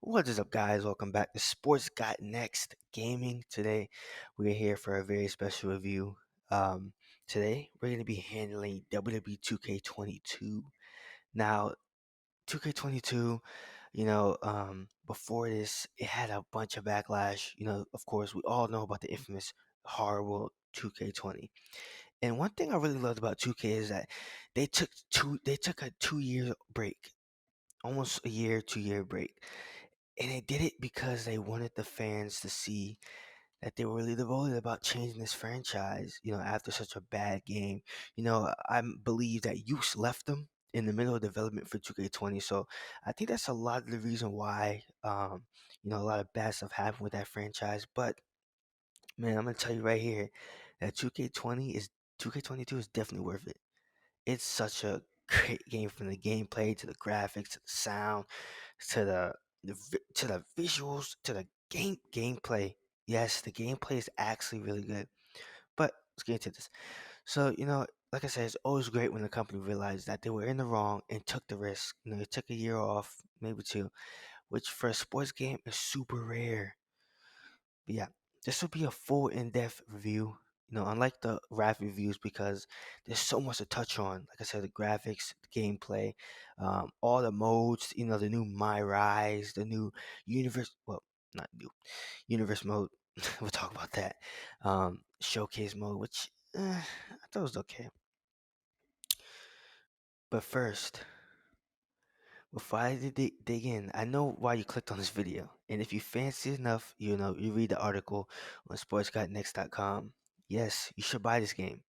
What is up, guys? Welcome back to SportsGotNext Gaming. Today, we're here for a very special review. Um, Today, we're going to be handling WWE 2K22. Now, 2K22, before this, it had a bunch of backlash. Of course, we all know about the infamous horrible 2K20. And one thing I really loved about 2K is that they took a 2 year break, almost a year, 2 year break, and they did it because they wanted the fans to see that they were really devoted about changing this franchise, after such a bad game. I believe that use left them in the middle of development for 2K20. So I think that's a lot of the reason why, a lot of bad stuff happened with that franchise. But man, I'm gonna tell you right here that 2K22 is definitely worth it. It's such a great game, from the gameplay to the graphics to the sound to the visuals to the gameplay. Yes, the gameplay is actually really good. But let's get into this. So, like I said, it's always great when the company realized that they were in the wrong and took the risk. They took a year off, maybe two, which for a sports game is super rare. But yeah, this will be a full in-depth review. Unlike the rap reviews, because there's so much to touch on. Like I said, the graphics, the gameplay, all the modes. The new My Rise, the new universe. Well, not new universe mode. We'll talk about that. Showcase mode, which I thought was okay. But first, before I dig in, I know why you clicked on this video. And if you fancy enough, you read the article on SportsGotNext.com. Yes, you should buy this game.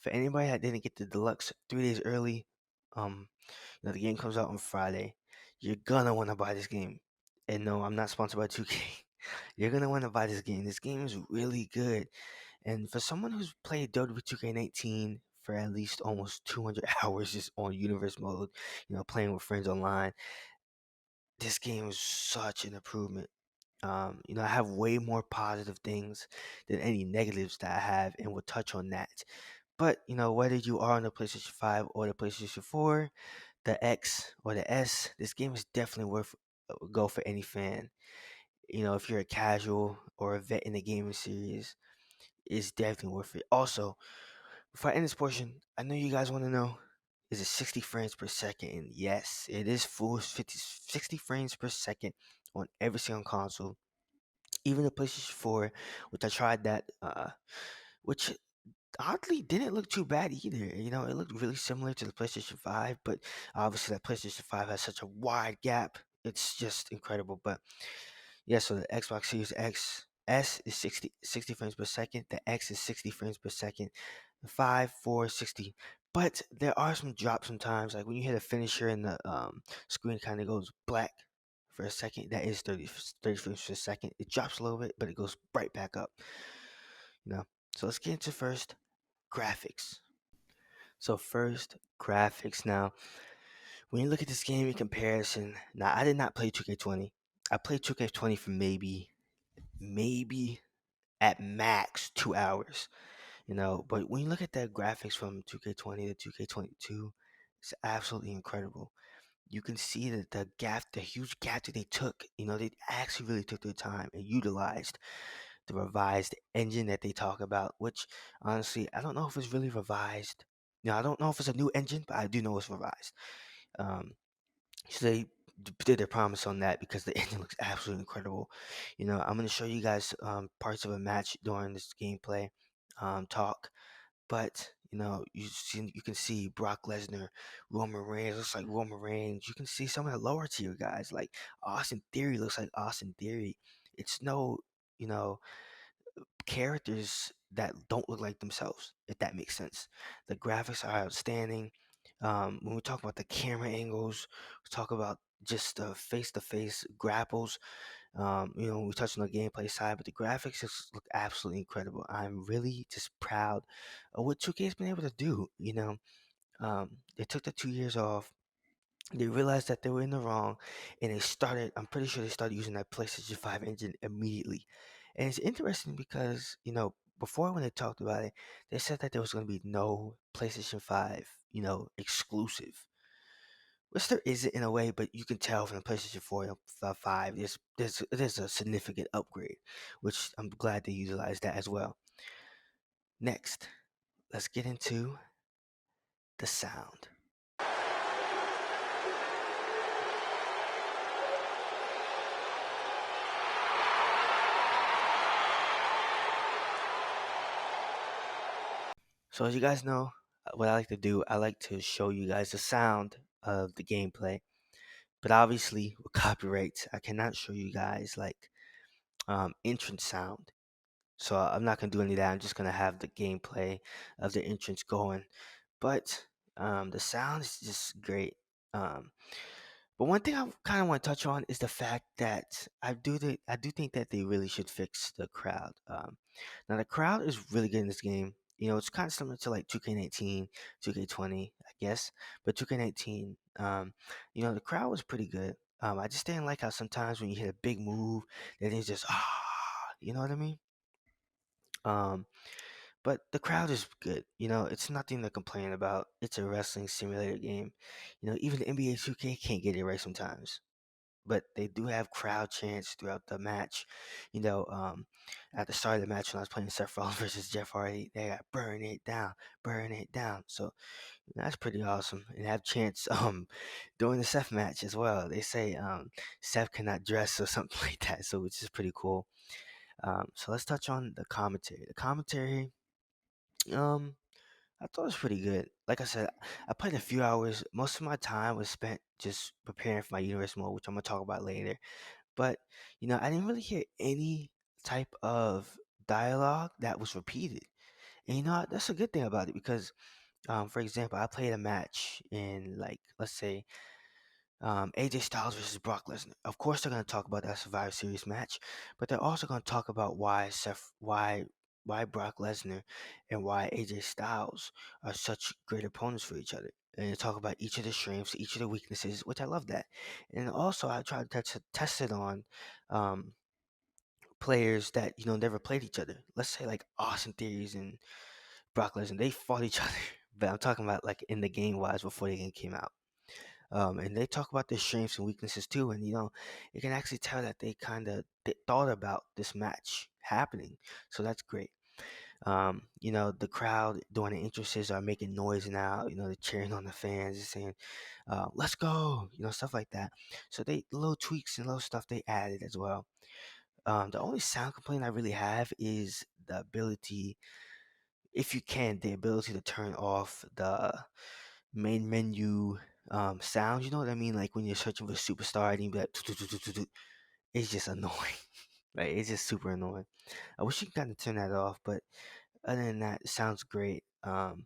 For anybody that didn't get the deluxe 3 days early, um, the game comes out on Friday. You're gonna want to buy this game. And no, I'm not sponsored by 2K. You're gonna want to buy this game. This game is really good. And for someone who's played WWE 2K19 for at least almost 200 hours just on universe mode, playing with friends online, this game is such an improvement. I have way more positive things than any negatives that I have, and we'll touch on that. But whether you are on the PlayStation 5 or the PlayStation 4, the X or the S, this game is definitely worth a go for any fan. If you're a casual or a vet in the gaming series, it's definitely worth it. Also, before I end this portion, I know you guys want to know, is it 60 frames per second? And yes, it is full 60 frames per second on every single console. Even the PlayStation 4, which I tried that, which oddly didn't look too bad either. It looked really similar to the PlayStation 5, but obviously that PlayStation 5 has such a wide gap. It's just incredible. But yeah, so the Xbox Series X S is 60 frames per second. The X is 60 frames per second. The 5, 4, 60. But there are some drops sometimes, like when you hit a finisher and the screen kind of goes black for a second. That is 30 frames per second. It drops a little bit, but it goes right back up. You know. So let's get into first graphics. So first, graphics. Now, when you look at this game in comparison, now I did not play 2K20. I played 2K20 for maybe at max 2 hours. But when you look at the graphics from 2K20 to 2K22, it's absolutely incredible. You can see that the huge gap that they took. They actually really took their time and utilized the revised engine that they talk about, which honestly, I don't know if it's really revised. I don't know if it's a new engine, but I do know it's revised. Um, so they did their promise on that because the engine looks absolutely incredible. I'm going to show you guys parts of a match during this gameplay talk, but you can see Brock Lesnar, Roman Reigns looks like Roman Reigns. You can see some of the lower tier guys like Austin Theory looks like Austin Theory. It's no, you know, characters that don't look like themselves, if that makes sense. The graphics are outstanding. When we talk about the camera angles, we talk about just the face-to-face grapples. We touched on the gameplay side, but the graphics just look absolutely incredible. I'm really just proud of what 2K has been able to do. They took the 2 years off. They realized that they were in the wrong, and I'm pretty sure they started using that PlayStation 5 engine immediately. And it's interesting because, before when they talked about it, they said that there was going to be no PlayStation 5, exclusive. which there isn't in a way, but you can tell from the PlayStation 4 and 5, there's a significant upgrade, which I'm glad they utilized that as well. Next, let's get into the sound. So as you guys know, what I like to do, I like to show you guys the sound of the gameplay. But obviously, with copyrights, I cannot show you guys like entrance sound. So I'm not gonna do any of that. I'm just gonna have the gameplay of the entrance going. But the sound is just great. Um, but one thing I kind of want to touch on is the fact that I do think that they really should fix the crowd. Now the crowd is really good in this game. You know, it's kind of similar to like 2K19, 2K20, I guess. But 2K19, you know, the crowd was pretty good. I just didn't like how sometimes when you hit a big move, that it's just you know what I mean? Um, but the crowd is good. You know, it's nothing to complain about. It's a wrestling simulator game. You know, even the NBA 2K can't get it right sometimes. But they do have crowd chants throughout the match. You know, at the start of the match when I was playing Seth Rollins versus Jeff Hardy, they got burn it down, burn it down. So that's pretty awesome. And have chants during the Seth match as well. They say Seth cannot dress or something like that. So which is pretty cool. So let's touch on the commentary. The commentary, um, I thought it was pretty good. Like I said, I played a few hours. Most of my time was spent just preparing for my universe mode, which I'm gonna talk about later. But you know, I didn't really hear any type of dialogue that was repeated. And you know, that's a good thing about it because, for example, I played a match in like let's say AJ Styles versus Brock Lesnar. Of course, they're going to talk about that Survivor Series match, but they're also going to talk about why Brock Lesnar and why AJ Styles are such great opponents for each other. And they talk about each of the strengths, each of the weaknesses, which I love that. And also, I tried to test it on um, players that you know never played each other. Let's say like Austin Theories and Brock Lesnar, they fought each other, but I'm talking about like in the game wise before the game came out. And they talk about their strengths and weaknesses too. And you know, you can actually tell that they kind of thought about this match happening. So that's great. You know, the crowd during the entrances are making noise now. You know, they're cheering on the fans, they're saying, "Let's go!" You know, stuff like that. So they little tweaks and little stuff they added as well. The only sound complaint I really have is the ability, if you can, the ability to turn off the main menu sound. You know what I mean? Like when you're searching for a superstar and you be like, it's just annoying. Right? It's just super annoying. I wish you could kind of turn that off, but other than that, it sounds great. You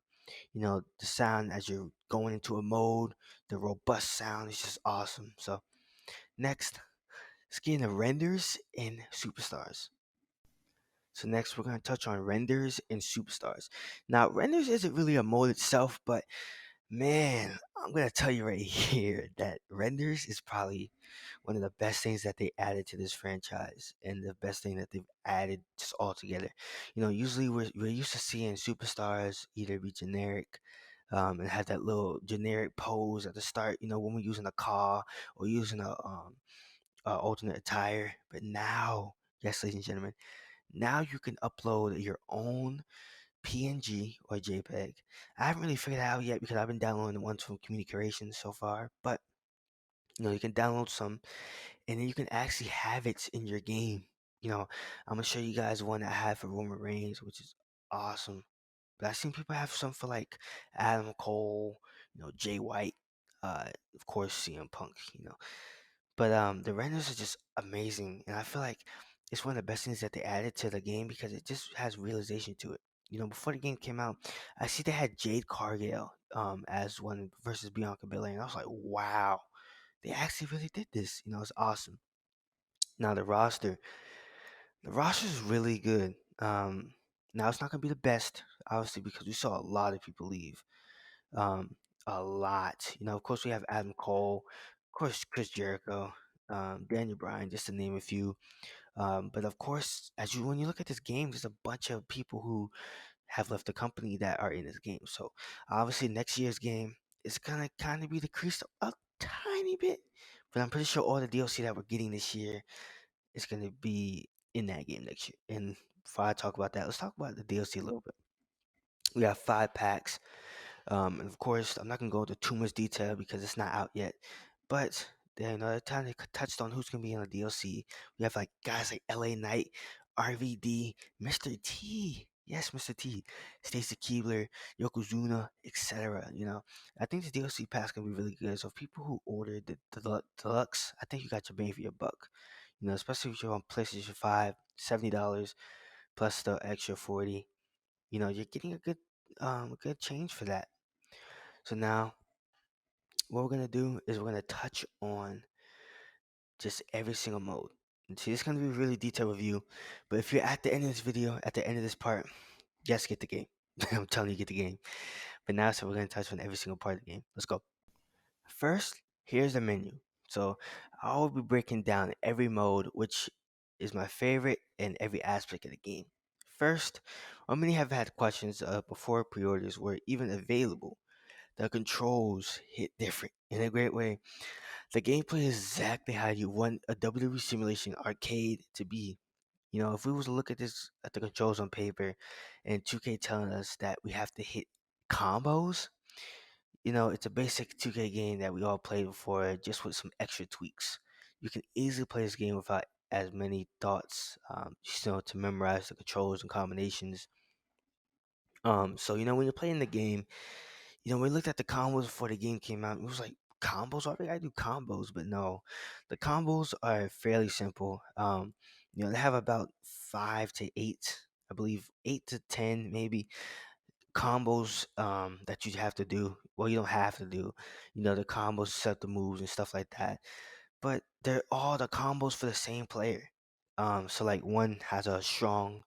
know, the sound as you're going into a mode, the robust sound is just awesome. So next, let's get into renders and superstars. So next, we're gonna touch on renders and superstars. Now, renders isn't really a mode itself, but man, I'm gonna tell you right here that renders is probably one of the best things that they added to this franchise, and the best thing that they've added just altogether. You know, usually we're used to seeing superstars either be generic, and have that little generic pose at the start. You know, when we're using a car or using a alternate attire. But now, yes, ladies and gentlemen, now you can upload your own PNG or JPEG. I haven't really figured it out yet because I've been downloading the ones from Community Creations so far. But you know, you can download some, and then you can actually have it in your game. You know, I'm gonna show you guys one I have for Roman Reigns, which is awesome. But I've seen people have some for like Adam Cole, you know, Jay White, of course CM Punk. You know, but the renders are just amazing, and I feel like it's one of the best things that they added to the game because it just has realization to it. You know, before the game came out, I see they had Jade Cargill as one versus Bianca Belair, and I was like, wow, they actually really did this. You know, it's awesome. Now the roster is really good. Now it's not gonna be the best, obviously, because we saw a lot of people leave. Um, a lot. You know, of course we have Adam Cole, of course Chris Jericho, Daniel Bryan, just to name a few. But of course, when you look at this game, there's a bunch of people who have left the company that are in this game. So obviously, next year's game is gonna kind of be decreased tiny bit, but I'm pretty sure all the DLC that we're getting this year is gonna be in that game next year. And before I talk about that, let's talk about the DLC a little bit. We have 5 packs. And of course, I'm not gonna go into too much detail because it's not out yet. But then another time they touched on who's gonna be on the DLC. We have like guys like LA Knight, RVD, Mr. T. Yes, Mr. T, Stacy Keebler, Yokozuna, etc. I think the DLC pass gonna be really good. So people who ordered the deluxe, I think you got your bang for your buck. Especially if you're on PlayStation 5, $70 plus the extra 40. You're getting a good change for that. So now what we're gonna do is we're gonna touch on just every single mode. And see, this is gonna be a really detailed review, but if you're at the end of this video, at the end of this part, just get the game. I'm telling you, get the game. But now, so we're gonna touch on every single part of the game. Let's go. First, here's the menu. So I'll be breaking down every mode, which is my favorite in every aspect of the game. First, many have had questions before pre-orders were even available. The controls hit different in a great way. The gameplay is exactly how you want a WWE simulation arcade to be. If we was to look at this at the controls on paper and 2K telling us that we have to hit combos, it's a basic 2K game that we all played before, just with some extra tweaks. You can easily play this game without as many thoughts, to memorize the controls and combinations. So when you're playing the game, we looked at the combos before the game came out. It was like combos. Why we gotta do combos? But no, the combos are fairly simple. They have about 5 to 8, I believe, 8 to 10 maybe combos that you have to do. Well, you don't have to do. The combos set the moves and stuff like that, but they're all the combos for the same player. So like one has a strong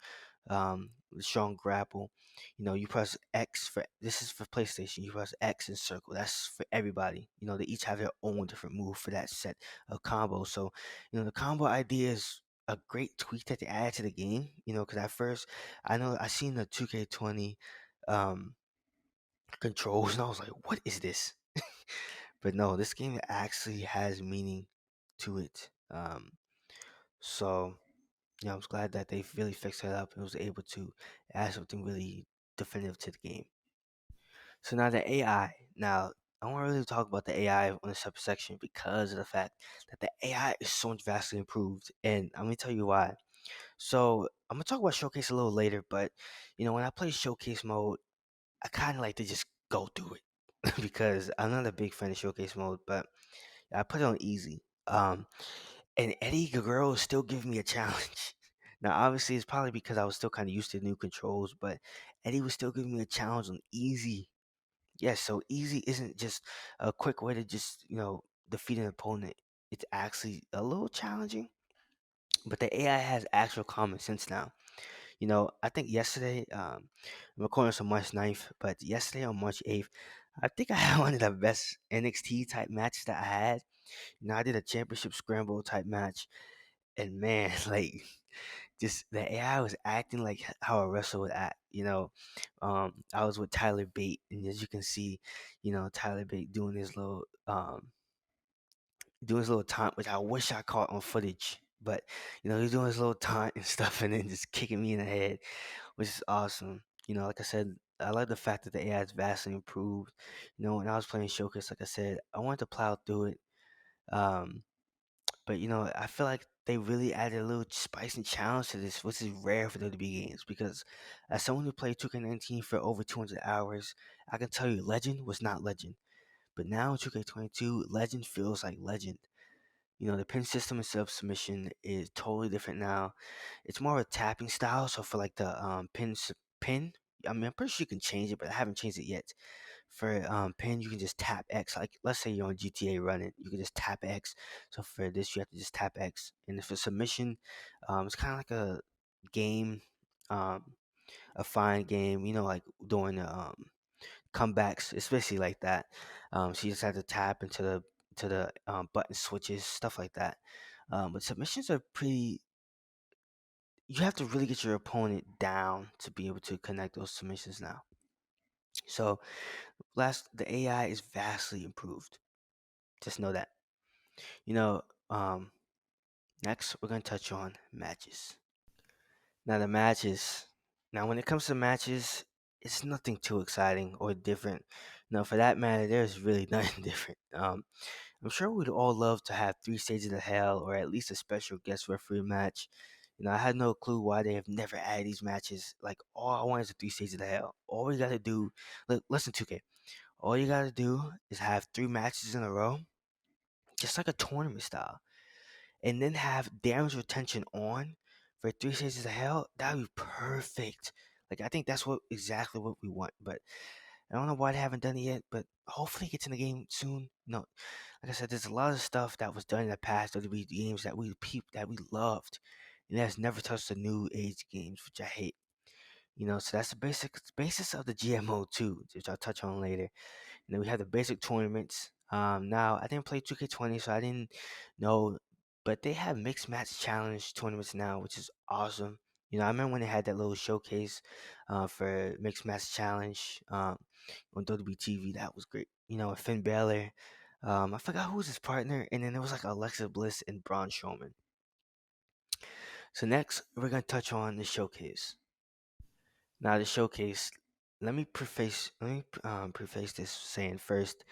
grapple. You press X for this is for PlayStation. You press X and circle. That's for everybody. They each have their own different move for that set of combos. So the combo idea is a great tweak that they added to the game. Because at first I know I seen the 2K20 um controls and I was like, what is this? But no, this game actually has meaning to it. So I was glad that they really fixed it up and was able to add something really definitive to the game. So now the AI. Now I want to really talk about the AI on this subsection because of the fact that the AI is so much vastly improved, and I'm gonna tell you why. So I'm gonna talk about Showcase a little later, but when I play Showcase mode, I kind of like to just go through it because I'm not a big fan of Showcase mode, but I put it on easy. And Eddie Guerrero is still giving me a challenge. Now, obviously, it's probably because I was still kind of used to new controls, but Eddie was still giving me a challenge on easy. Yes, so easy isn't just a quick way to just, defeat an opponent. It's actually a little challenging, but the AI has actual common sense now. I think yesterday, I'm recording this on March 9th, but yesterday on March 8th, I think I had one of the best NXT type matches that I had. I did a championship scramble type match, and man, like just the AI was acting like how a wrestler would act. I was with Tyler Bate, and as you can see, Tyler Bate doing his little taunt, which I wish I caught on footage. But he's doing his little taunt and stuff, and then just kicking me in the head, which is awesome. Like I said, I like the fact that the AI is vastly improved. When I was playing Showcase, like I said, I wanted to plow through it. Um, but I feel like they really added a little spice and challenge to this, which is rare for WWE games. Because as someone who played 2K19 for over 200 hours, I can tell you, Legend was not Legend. But now in 2K22, Legend feels like Legend. The pin system instead of submission is totally different now. It's more of a tapping style. So for like the pin, I mean, I'm pretty sure you can change it, but I haven't changed it yet. For pin, you can just tap X. Like let's say you're on GTA running, you can just tap X. So for this, you have to just tap X. And for submission, it's kind of like a game, um, a fine game. Like doing comebacks, especially like that. So you just have to tap into the button switches, stuff like that. But submissions are pretty. You have to really get your opponent down to be able to connect those submissions now. So the AI is vastly improved. Just know that. You know, um, next we're gonna touch on matches. Now the matches. Now when it comes to matches, it's nothing too exciting or different. No, for that matter, there's really nothing different. I'm sure we'd all love to have three stages of hell or at least a special guest referee match. I had no clue why they have never added these matches. Like all I want is a three stages of hell. All you gotta do, look, listen, 2K. All you gotta do is have three matches in a row, just like a tournament style, and then have damage retention on for three stages of hell. That would be perfect. Like I think that's what exactly what we want. But I don't know why they haven't done it yet. But hopefully it gets in the game soon. No, like I said, there's a lot of stuff that was done in the past WWE games that we loved, and that's never touched the new age games, which I hate. So that's the basic basis of the GMO too, which I'll touch on later. And then we have the basic tournaments. Now I didn't play 2K20, so I didn't know, but they have mixed match challenge tournaments now, which is awesome. I remember when they had that little showcase for mixed match challenge on WWE TV. That was great. With Finn Balor. I forgot who was his partner, and then there was like Alexa Bliss and Braun Strowman. So next, we're gonna touch on the showcase. Now the showcase. Let me preface this saying first,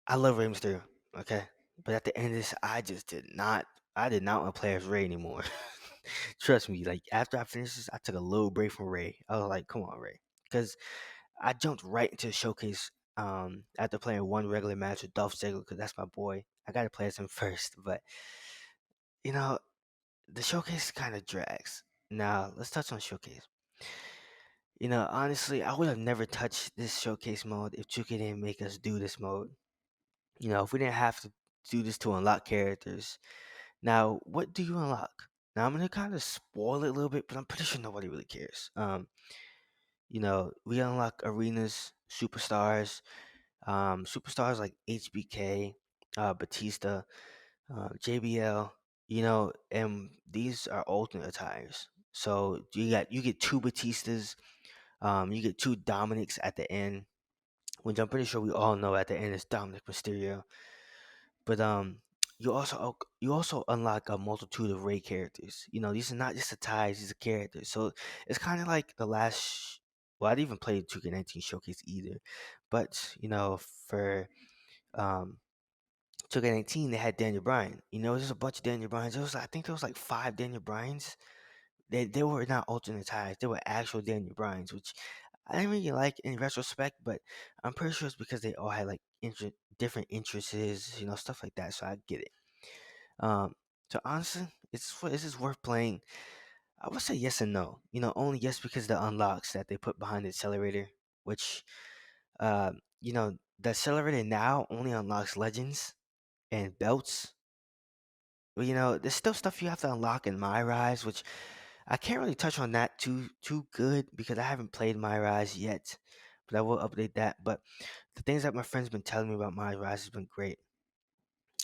I love Rey Mysterio, okay? But at the end of this, I did not want to play as Ray anymore. Trust me, like after I finished this, I took a little break from Ray. I was like, come on, Ray. Because I jumped right into the showcase after playing one regular match with Dolph Ziggler, because that's my boy. I got to play as him first. But, you know, the showcase kind of drags. Now, let's touch on showcase. Honestly, I would have never touched this showcase mode if 2K didn't make us do this mode. If we didn't have to do this to unlock characters. Now, what do you unlock? Now, I'm gonna kind of spoil it a little bit, but I'm pretty sure nobody really cares. We unlock arenas, superstars like HBK, Batista, JBL. And these are alternate attires. So you get two Batistas, you get two Dominics at the end, which I'm pretty sure we all know at the end is Dominic Mysterio. But you also unlock a multitude of Ray characters. These are not just the ties; these are characters. So it's kind of like the last. Well, I didn't even play the 2K19 showcase either, but for um 2K19 they had Daniel Bryan. There's a bunch of Daniel Bryans. I think there was like five Daniel Bryans. They were not alternate ties; they were actual Daniel Bryans, which I didn't really like in retrospect. But I'm pretty sure it's because they all had like different interests, stuff like that. So I get it. Um, so honestly, is this worth playing? I would say yes and no. Only yes because the unlocks that they put behind the accelerator, which the accelerator now only unlocks legends and belts. But there's still stuff you have to unlock in My Rise, which I can't really touch on that too good because I haven't played My Rise yet. But I will update that. But the things that my friends been telling me about My Rise has been great.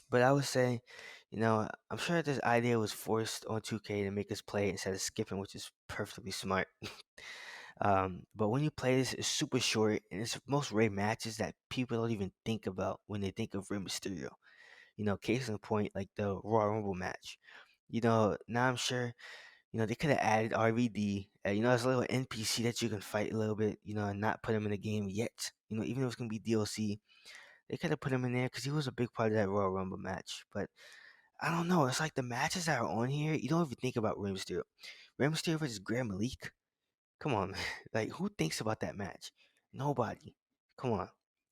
But I would say, I'm sure this idea was forced on 2K to make us play instead of skipping, which is perfectly smart. But when you play this, it's super short, and it's most rare matches that people don't even think about when they think of Rey Mysterio. Case in point, like the Royal Rumble match. Now I'm sure, they could have added RVD, as a little NPC that you can fight a little bit, and not put him in the game yet. Even though it's going to be DLC, they could have put him in there because he was a big part of that Royal Rumble match. But I don't know. It's like the matches that are on here, you don't even think about Rey Mysterio. Rey Mysterio versus Grand Malik. Come on, man. Like, who thinks about that match? Nobody. Come on.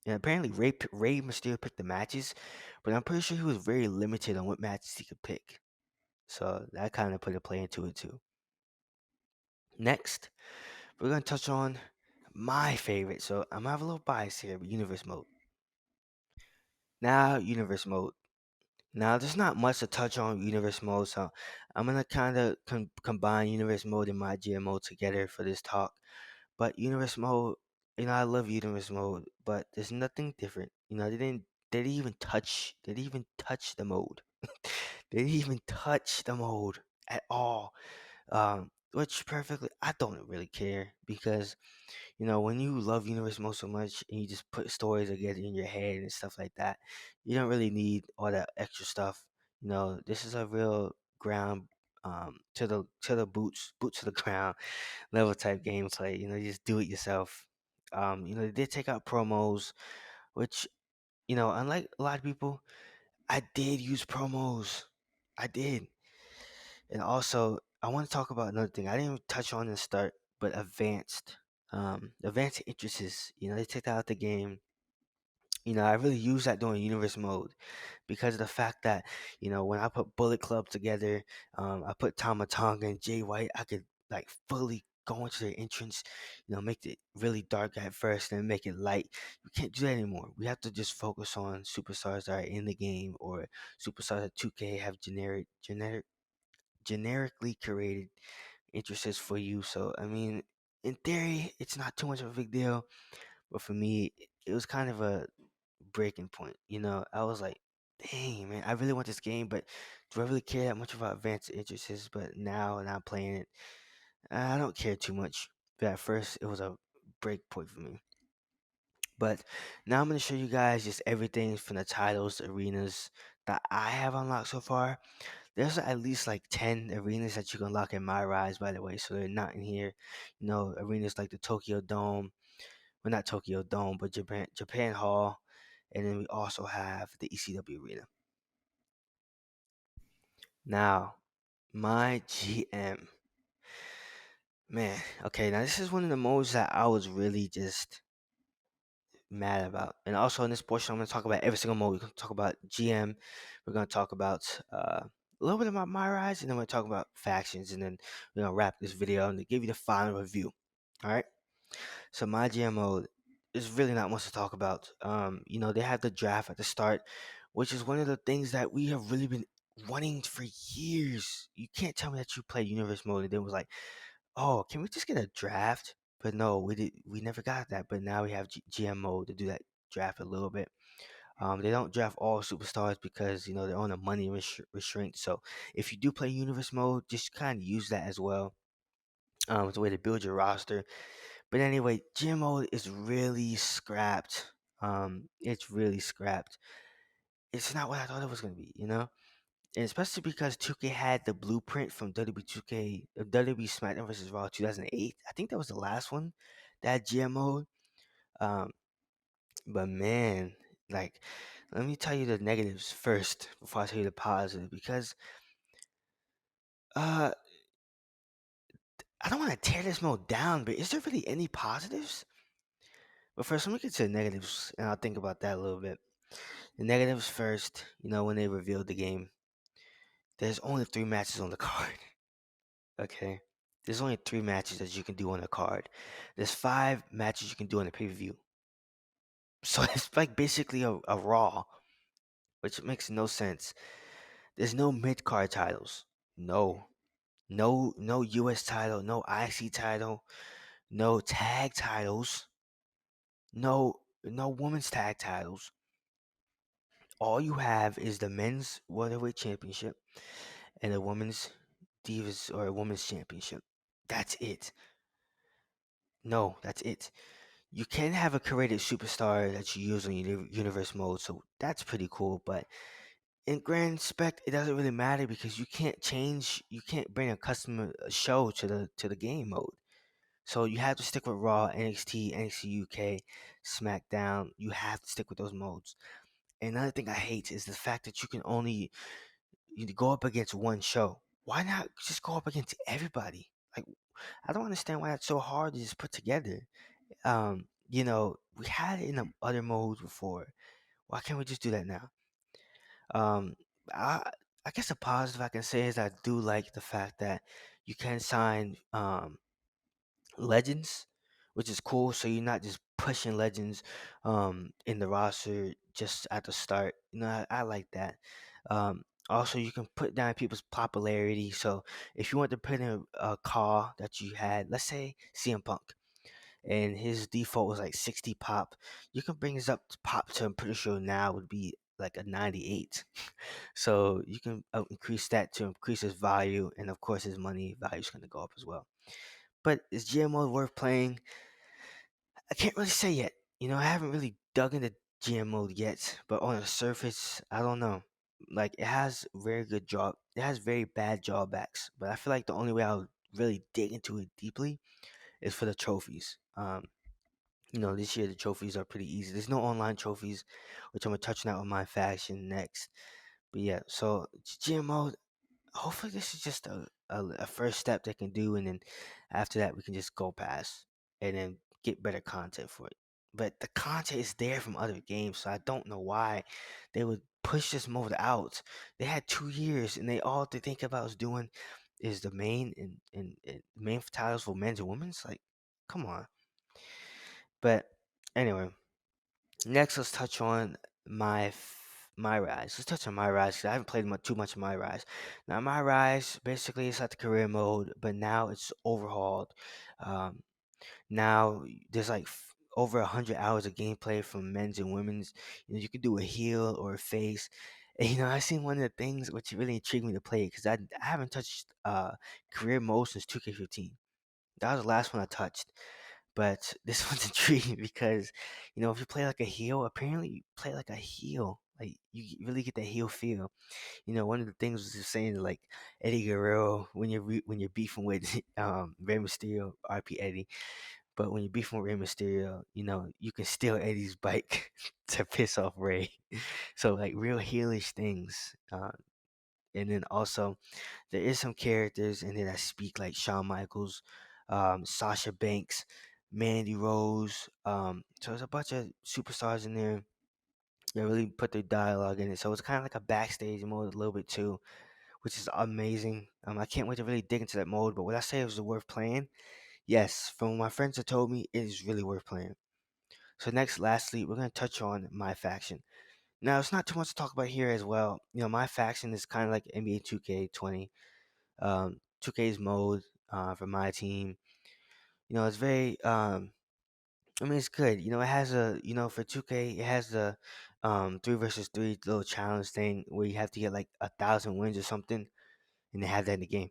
And apparently, Rey Mysterio picked the matches, but I'm pretty sure he was very limited on what matches he could pick. So that kind of put a play into it too. Next, we're gonna touch on my favorite. So I'm gonna have a little bias here, but Universe Mode. Now, Universe Mode. Now, there's not much to touch on Universe Mode, so I'm gonna kind of combine Universe Mode and my GMO together for this talk. But Universe Mode, I love Universe Mode, but there's nothing different. They didn't even touch the mode. They didn't even touch the mode at all. which perfectly, I don't really care because when you love Universe Mode so much and you just put stories together in your head and stuff like that, you don't really need all that extra stuff. This is a real ground to the boots to the ground level type gameplay. You just do it yourself. They did take out promos, which unlike a lot of people, I did use promos. I did. And also, I want to talk about another thing. I didn't even touch on the start, but advanced interests. They took that out the game. I really use that during universe mode because of the fact that when I put Bullet Club together, I put Tama Tonga and Jay White. I could like fully go into their entrance. Make it really dark at first, and then make it light. We can't do that anymore. We have to just focus on superstars that are in the game or superstars that 2K have generically curated interests for you. So I mean, in theory, it's not too much of a big deal, but for me, it was kind of a breaking point. I was like, dang man, I really want this game, but do I really care that much about advanced interests? But now, and I'm playing it, I don't care too much. But at first, it was a break point for me. But now I'm gonna show you guys just everything from the titles, arenas that I have unlocked so far. There's at least like 10 arenas that you can unlock in my rise, by the way, so they're not in here. Arenas like the Tokyo Dome, well, not Tokyo Dome, but Japan Hall, and then we also have the ECW Arena. Now, my GM, man, okay, now this is one of the modes that I was really just mad about. And also in this portion, I'm going to talk about every single mode. We're going to talk about GM. We're going to talk about a little bit about my rise, and then we're going to talk about factions, and then we're going to wrap this video and give you the final review. All right. So my GM mode is really not much to talk about. They have the draft at the start, which is one of the things that we have really been wanting for years. You can't tell me that you play universe mode and then was like, oh, can we just get a draft? But no, we never got that. But now we have GM mode to do that draft a little bit. They don't draft all superstars because they're on a money restraint. So if you do play universe mode, just kind of use that as well. It's a way to build your roster. But anyway, GM mode is really scrapped. It's really scrapped. It's not what I thought it was gonna be. And especially because 2K had the blueprint from WWE 2K, WWE SmackDown vs. Raw 2008. I think that was the last one that had GM mode. Um, but man, like, let me tell you the negatives first before I tell you the positive, because uh, I don't want to tear this mode down, but is there really any positives? But first, let me get to the negatives, and I'll think about that a little bit. The negatives first, when they revealed the game, there's only 3 matches on the card. Okay? There's only 3 matches that you can do on the card. There's 5 matches you can do on the pay-per-view. So it's like basically a Raw, which makes no sense. There's no mid-card titles. No. No US title, no IC title, no tag titles, no women's tag titles. All you have is the men's welterweight championship and the women's divas or women's championship. That's it. No, that's it. You can have a created superstar that you use on your universe mode, so that's pretty cool. But in Grand Spec, it doesn't really matter because you can't bring a custom show to the game mode. So you have to stick with Raw, NXT, NXT UK, SmackDown. You have to stick with those modes. And another thing I hate is the fact that you go up against one show. Why not just go up against everybody? Like, I don't understand why that's so hard to just put together. We had it in the other modes before. Why can't we just do that now? Um, I I guess a positive I can say is I do like the fact that you can sign legends, which is cool. So you're not just pushing legends in the roster just at the start. I like that. Also, you can put down people's popularity. So if you want to put in a call that you had, let's say CM Punk, and his default was like 60 pop, you can bring his up to pop to, I'm pretty sure now would be like a 98. So you can increase that to increase his value, and of course his money value is going to go up as well. But is GM mode worth playing? I can't really say yet. I haven't really dug into GM mode yet, but on the surface, I don't know. Like it has very good draw, it has very bad drawbacks. But I feel like the only way I'll really dig into it deeply is for the trophies. This year the trophies are pretty easy. There's no online trophies, which I'm gonna touch on that with my faction next. But yeah, so GM mode, hopefully this is just a first step they can do, and then after that we can just go past and then get better content for it. But the content is there from other games, so I don't know why they would push this mode out. They had 2 years, and all they think about is doing is the main and main titles for men's and women's. Like, come on. But anyway, next let's touch on my rise. Let's touch on my rise because I haven't played too much of my rise. Now my rise basically it's like the career mode, but now it's overhauled. Um, Now there's like over 100 hours of gameplay from men's and women's. You can do a heel or a face. And I seen one of the things which really intrigued me to play because I haven't touched career mode since 2K15. That was the last one I touched. But this one's intriguing because, if you play like a heel, apparently you play like a heel. Like you really get that heel feel. One of the things was just saying like Eddie Guerrero when when you're beefing with Rey Mysterio, RP Eddie. But when you're beefing with Rey Mysterio, you can steal Eddie's bike to piss off Rey. So like real heelish things. And then also there is some characters in there that speak like Shawn Michaels, Sasha Banks, Mandy Rose. So there's a bunch of superstars in there that really put their dialogue in it. So it's kind of like a backstage mode a little bit too, which is amazing. I can't wait to really dig into that mode. But would I say it was worth playing? Yes, from my friends that told me it is really worth playing. So lastly, we're gonna touch on my faction. Now it's not too much to talk about here as well. My faction is kind of like NBA 2K20. 2K's mode for my team. It's very I mean it's good. It has for 2K it has the 3 versus 3 little challenge thing where you have to get like 1,000 wins or something, and they have that in the game.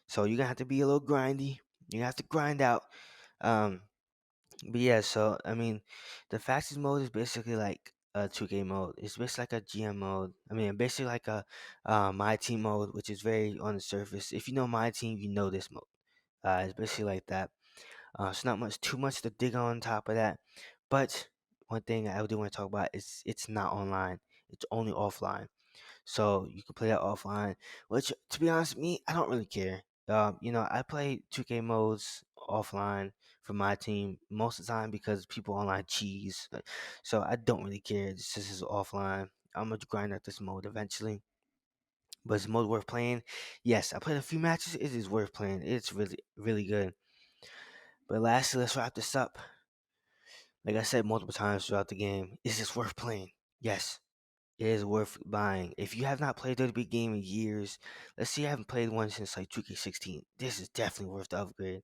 So you're gonna have to be a little grindy. You have to grind out. Um, but yeah, so I mean, the fastest mode is basically like a 2K mode. It's basically like a GM mode. I mean, basically like a my team mode, which is very on the surface. If you know my team, you know this mode. It's basically like that. It's not too much to dig on top of that. But one thing I do want to talk about is it's not online. It's only offline. So you can play that offline. Which, to be honest with me, I don't really care. I play 2K modes offline for my team most of the time because people online cheese. So I don't really care. This is offline. I'm gonna grind out this mode eventually. But is mode worth playing? Yes, I played a few matches. It is worth playing. It's really, really good. But lastly, let's wrap this up. Like I said multiple times throughout the game, is this worth playing? Yes, it is worth buying. If you have not played WWE game in years, let's see, I haven't played one since like 2K16. This is definitely worth the upgrade.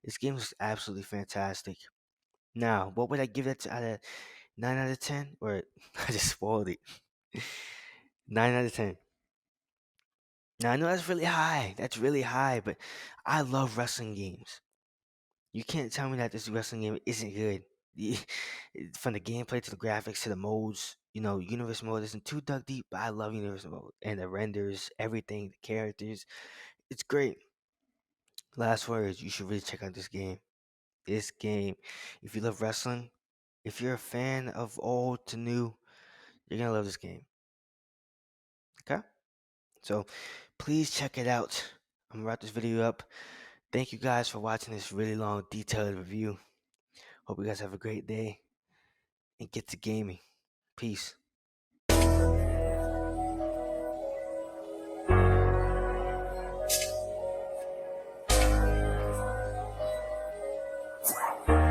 This game is absolutely fantastic. Now, what would I give it out of 9 out of 10? Or I just spoiled it. 9 out of 10. Now, I know that's really high. That's really high, but I love wrestling games. You can't tell me that this wrestling game isn't good. From the gameplay to the graphics to the modes, universe mode isn't too dug deep, but I love universe mode and the renders, everything, the characters. It's great. Last words, you should really check out this game. This game, if you love wrestling, if you're a fan of old to new, you're gonna love this game. Okay? So please check it out. I'm gonna wrap this video up. Thank you guys for watching this really long, detailed review. Hope you guys have a great day and get to gaming. Peace.